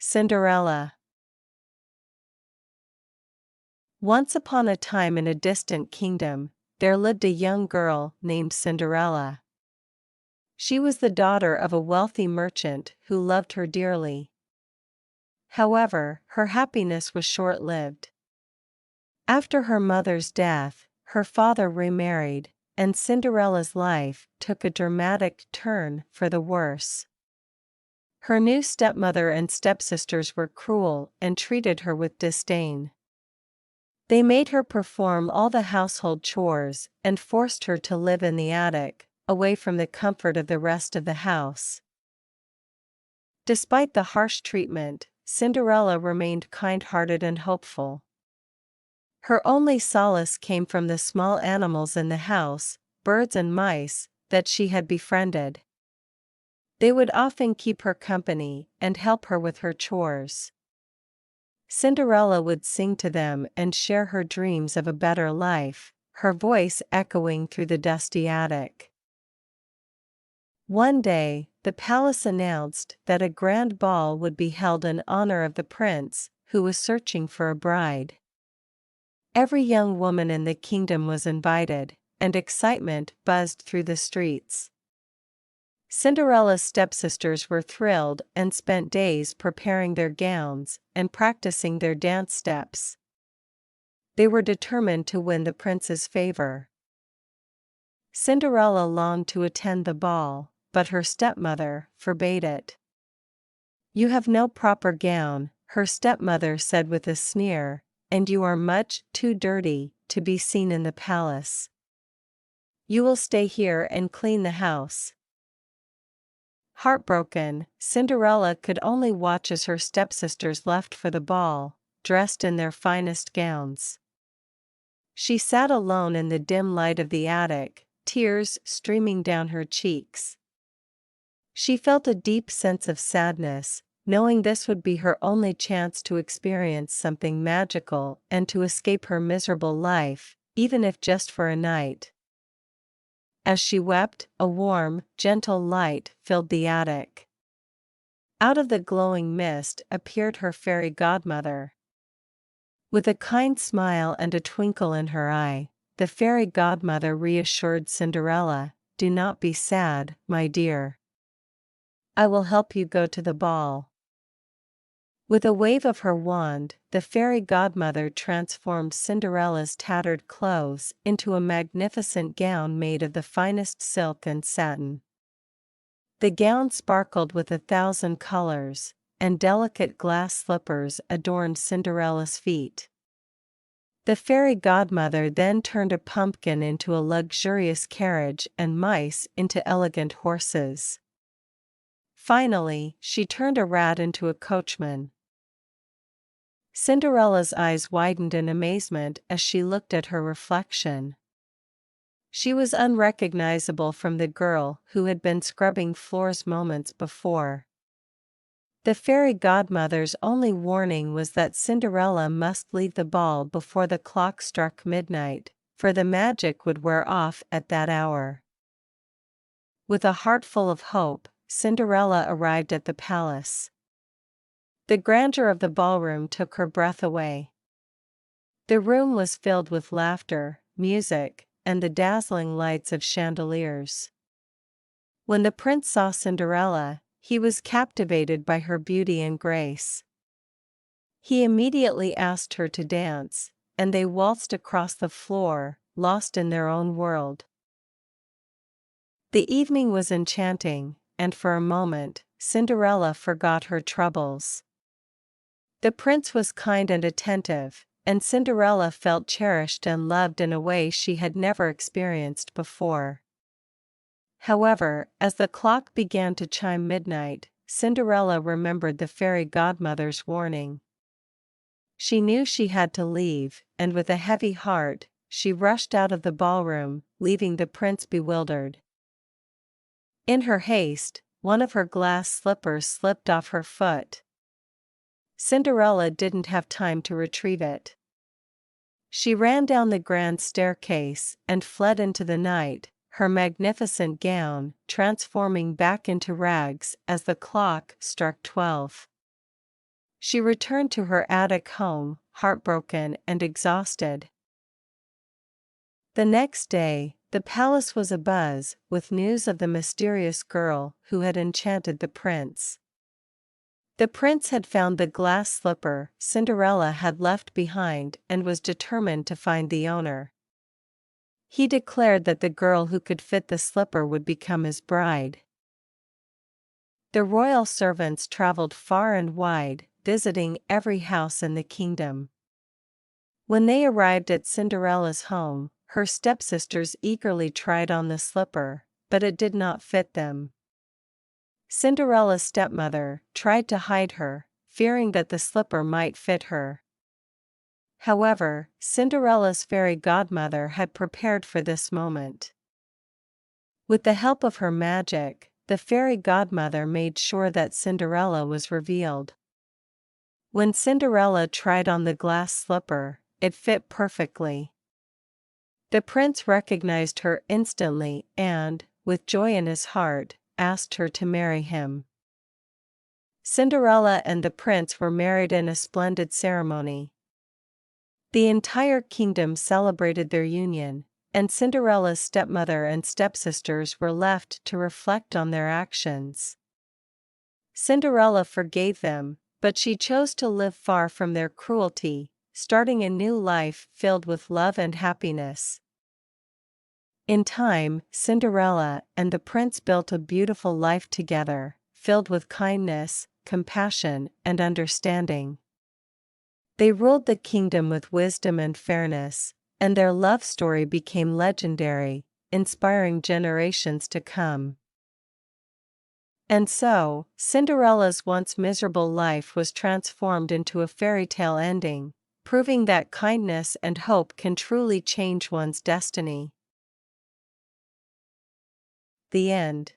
Cinderella. Once upon a time in a distant kingdom, there lived a young girl named Cinderella. She was the daughter of a wealthy merchant who loved her dearly. However, her happiness was short-lived. After her mother's death, her father remarried, and Cinderella's life took a dramatic turn for the worse. Her new stepmother and stepsisters were cruel and treated her with disdain. They made her perform all the household chores and forced her to live in the attic, away from the comfort of the rest of the house. Despite the harsh treatment, Cinderella remained kind-hearted and hopeful. Her only solace came from the small animals in the house, birds and mice, that she had befriended. They would often keep her company and help her with her chores. Cinderella would sing to them and share her dreams of a better life, her voice echoing through the dusty attic. One day, the palace announced that a grand ball would be held in honor of the prince, who was searching for a bride. Every young woman in the kingdom was invited, and excitement buzzed through the streets. Cinderella's stepsisters were thrilled and spent days preparing their gowns and practicing their dance steps. They were determined to win the prince's favor. Cinderella longed to attend the ball, but her stepmother forbade it. "You have no proper gown," her stepmother said with a sneer, "and you are much too dirty to be seen in the palace. You will stay here and clean the house." Heartbroken, Cinderella could only watch as her stepsisters left for the ball, dressed in their finest gowns. She sat alone in the dim light of the attic, tears streaming down her cheeks. She felt a deep sense of sadness, knowing this would be her only chance to experience something magical and to escape her miserable life, even if just for a night. As she wept, a warm, gentle light filled the attic. Out of the glowing mist appeared her fairy godmother. With a kind smile and a twinkle in her eye, the fairy godmother reassured Cinderella, "Do not be sad, my dear. I will help you go to the ball." With a wave of her wand, the fairy godmother transformed Cinderella's tattered clothes into a magnificent gown made of the finest silk and satin. The gown sparkled with 1,000 colors, and delicate glass slippers adorned Cinderella's feet. The fairy godmother then turned a pumpkin into a luxurious carriage and mice into elegant horses. Finally, she turned a rat into a coachman. Cinderella's eyes widened in amazement as she looked at her reflection. She was unrecognizable from the girl who had been scrubbing floors moments before. The fairy godmother's only warning was that Cinderella must leave the ball before the clock struck midnight, for the magic would wear off at that hour. With a heart full of hope, Cinderella arrived at the palace. The grandeur of the ballroom took her breath away. The room was filled with laughter, music, and the dazzling lights of chandeliers. When the prince saw Cinderella, he was captivated by her beauty and grace. He immediately asked her to dance, and they waltzed across the floor, lost in their own world. The evening was enchanting, and for a moment, Cinderella forgot her troubles. The prince was kind and attentive, and Cinderella felt cherished and loved in a way she had never experienced before. However, as the clock began to chime midnight, Cinderella remembered the fairy godmother's warning. She knew she had to leave, and with a heavy heart, she rushed out of the ballroom, leaving the prince bewildered. In her haste, one of her glass slippers slipped off her foot. Cinderella didn't have time to retrieve it. She ran down the grand staircase and fled into the night, her magnificent gown transforming back into rags as the clock struck 12. She returned to her attic home, heartbroken and exhausted. The next day, the palace was abuzz with news of the mysterious girl who had enchanted the prince. The prince had found the glass slipper Cinderella had left behind and was determined to find the owner. He declared that the girl who could fit the slipper would become his bride. The royal servants traveled far and wide, visiting every house in the kingdom. When they arrived at Cinderella's home, her stepsisters eagerly tried on the slipper, but it did not fit them. Cinderella's stepmother tried to hide her, fearing that the slipper might fit her. However, Cinderella's fairy godmother had prepared for this moment. With the help of her magic, the fairy godmother made sure that Cinderella was revealed. When Cinderella tried on the glass slipper, it fit perfectly. The prince recognized her instantly and, with joy in his heart, asked her to marry him. Cinderella and the prince were married in a splendid ceremony. The entire kingdom celebrated their union, and Cinderella's stepmother and stepsisters were left to reflect on their actions. Cinderella forgave them, but she chose to live far from their cruelty, starting a new life filled with love and happiness. In time, Cinderella and the prince built a beautiful life together, filled with kindness, compassion, and understanding. They ruled the kingdom with wisdom and fairness, and their love story became legendary, inspiring generations to come. And so, Cinderella's once miserable life was transformed into a fairy tale ending, proving that kindness and hope can truly change one's destiny. The end.